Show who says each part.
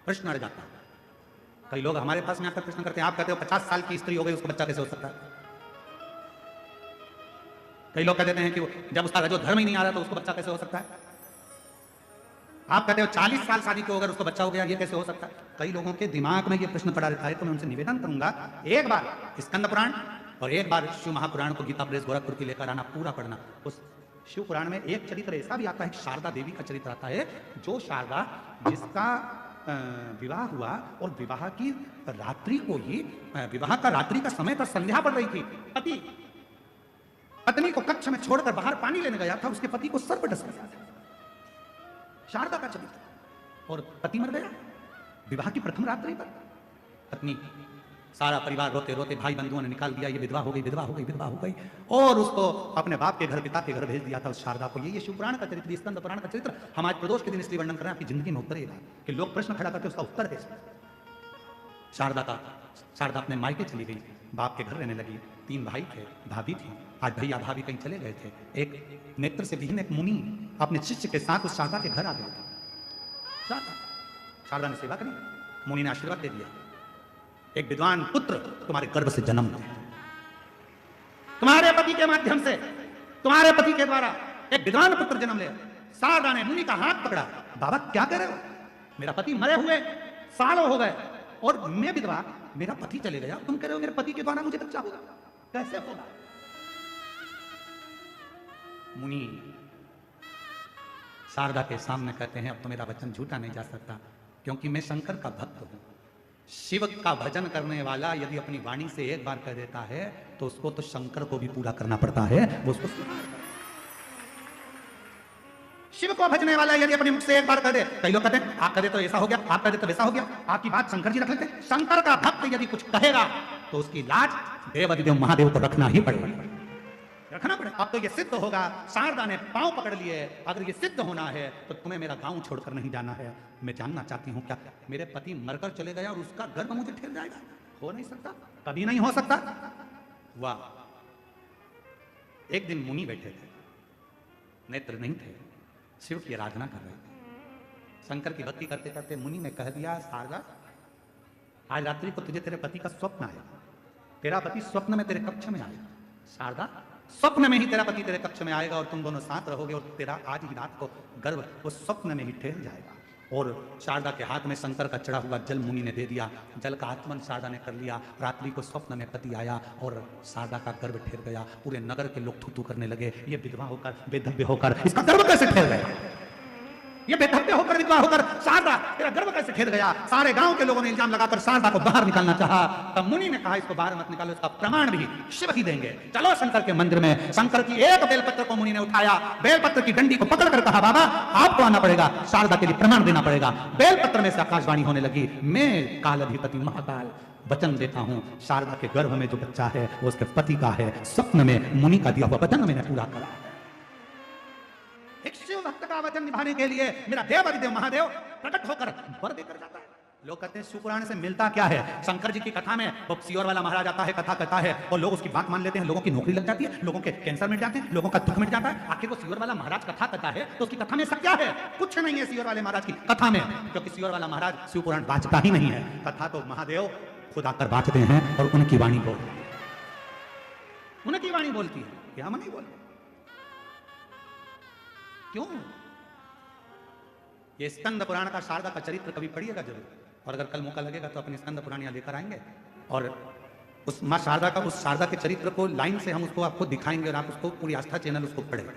Speaker 1: प्रश्न अड़ जाता है। कई लोग हमारे पास में आकर प्रश्न करते हैं, आप कहते हो 50 साल की स्त्री हो गई उसको बच्चा कैसे हो सकता है? कई लोग कह देते हैं कि जब उसका रजो धर्म ही नहीं आ रहा तो उसको बच्चा कैसे हो सकता है? आप कहते हो 40 साल शादी को अगर उसको बच्चा हो गया, ये कैसे हो सकता है? कई लोगों के दिमाग में ये प्रश्न पड़ा रहता है। तो मैं उनसे निवेदन करूंगा, एक बार स्कंद पुराण और एक बार शिव महापुराण को गीता प्रेस गोरखपुर की लेकर आना, पूरा पढ़ना। उस शिव पुराण में एक चरित्र ऐसा भी आता है, शारदा देवी का चरित्र आता है, जो शारदा जिसका विवाह हुआ और विवाह की रात्रि को ही, विवाह का रात्रि का समय पर संध्या पड़ रही थी, पति पत्नी को कक्ष में छोड़कर बाहर पानी लेने गया था, उसके पति को सर्प डस गया था। शारदा का चरित्र। और पति मर गया विवाह की प्रथम रात्रि पर। पत्नी, सारा परिवार रोते रोते, भाई बंधुओं ने निकाल दिया, ये विधवा हो गई, विधवा हो गई, विधवा हो गई, और उसको अपने बाप के घर, पिता के घर भेज दिया था उस शारदा को। ये शिवपुराण का चरित्र, स्कंद पुराण का चरित्र हम आज प्रदोष के दिन इसलिए वर्णन कर रहे हैं, आपकी जिंदगी में उतरेगा कि लोग प्रश्न खड़ा करके उसका उत्तर दे सकें। शारदा अपने मायके चली गई, बाप के घर रहने लगी। 3 भाई थे, भाभी थी। आज भैया भाभी कहीं चले गए थे। एक नेत्र से विहीन एक मुनि अपने शिष्य के साथ उस शारदा के घर आ गए। शारदा ने सेवा करी, मुनि ने आशीर्वाद दे दिया, एक विद्वान पुत्र तुम्हारे गर्भ से जन्म ले, तुम्हारे पति के माध्यम से, तुम्हारे पति के द्वारा एक विद्वान पुत्र जन्म ले। शारदा ने मुनि का हाथ पकड़ा, बाबा क्या कर रहे हो? मेरा पति मरे हुए सालों हो गए और मैं विधवा, मेरा पति चले गया, तुम कह रहे हो मेरे पति के द्वारा मुझे बच्चा होगा, कैसे होगा? मुनि शारदा के सामने कहते हैं, अब तो मेरा वचन झूठा नहीं जा सकता, क्योंकि मैं शंकर का भक्त हूं। शिव का भजन करने वाला यदि अपनी वाणी से एक बार कह देता है तो उसको तो शंकर को भी पूरा करना पड़ता है, वो उसको शिव को भजने वाला यदि अपने मुख से एक बार कह दे, कई लोग कहते हैं आप कह दे तो ऐसा हो गया, आप कह दे तो वैसा हो गया, आपकी बात शंकर जी रख लेते। शंकर का भक्त यदि कुछ कहेगा तो उसकी लाज देवाधिदेव महादेव को रखना ही पड़ेगा, रखना पड़ेगा। अब तो ये सिद्ध होगा, शारदा ने पांव पकड़ लिए, अगर ये सिद्ध होना है तो तुम्हें मेरा गांव छोड़कर नहीं जाना है। मैं जानना चाहती हूं, क्या मेरे पति मरकर चले गया और उसका गर्भ मुझे ठेल जाएगा? हो नहीं सकता, कभी नहीं हो सकता। वाह! एक दिन मुनि बैठे थे, नेत्र नहीं थे, शिव की आराधना कर रहे थे। शंकर की भक्ति करते करते मुनि ने कह दिया, शारदा आज रात्रि को तुझे तेरे पति का स्वप्न आएगा, तेरा पति स्वप्न में तेरे कक्ष में आएगा। शारदा, स्वप्न में ही तेरा पति तेरे कक्ष में आएगा और तुम दोनों साथ रहोगे और तेरा आज ही रात को गर्भ उस स्वप्न में ही ठहर जाएगा। और शारदा के हाथ में शंकर का चढ़ा हुआ जल मुनि ने दे दिया, जल का आत्मन शारदा ने कर लिया। रात्रि को स्वप्न में पति आया और शारदा का गर्भ ठहर गया। पूरे नगर के लोग थू-थू करने लगे, ये विधवा होकर, बेधव्य होकर इसका गर्भ कैसे ठहर गया? ये बेधव्य होकर, विधवा होकर शारदा तेरा गर्भ कैसे ठहर गया? सारे गांव के लोगों ने इल्जाम लगाकर शारदा को बाहर निकालना चाहा। तब मुनि ने कहा, इसको बाहर मत निकालो, इसका प्रमाण भी शिव ही देंगे। चलो शंकर के मंदिर में। शंकर की एक बेलपत्र को मुनि ने उठाया, बेलपत्र की डंडी को पकड़कर कहा, बाबा आपको आना पड़ेगा, शारदा के लिए प्रमाण देना पड़ेगा। बेलपत्र में से आकाशवाणी होने लगी, मैं कालाधिपति महाकाल वचन देता हूं, शारदा के गर्भ में जो बच्चा है वो उसके पति का है। स्वप्न में मुनि का दिया हुआ वचन मैंने पूरा करा। एक शिव भक्त का वचन निभाने के लिए मेरा देवाधिदेव महादेव प्रकट होकर वर देकर जाता है। लोग कहते हैं शिवपुराण से मिलता क्या है? शंकर जी की कथा में वो सियोर वाला महाराज आता है, कथा कहता है और लोग उसकी बात मान लेते हैं, लोगों की नौकरी लग जाती है, लोगों के कैंसर मिट जाते हैं, लोगों का दुख मिट जाता है। आखिर वो सियोर वाला महाराज कथा कहता है तो उसकी कथा में सब क्या है? कुछ नहीं है सियोर वाले महाराज की कथा में, क्योंकि सियोर वाला महाराज शिवपुराण बांचता ही नहीं है। कथा तो महादेव खुद आकर बांचते हैं और उनकी वाणी बोलती है, उनकी वाणी बोलती है, क्या हम नहीं बोलते? क्यों? ये स्कंद पुराण का शारदा का चरित्र कभी पढ़िएगा जरूर, और अगर कल मौका लगेगा तो अपने स्कंद पुराण यहाँ लेकर आएंगे और उस माँ शारदा का, उस शारदा के चरित्र को लाइन से हम उसको आपको दिखाएंगे और आप उसको पूरी आस्था चैनल उसको पढ़ेंगे।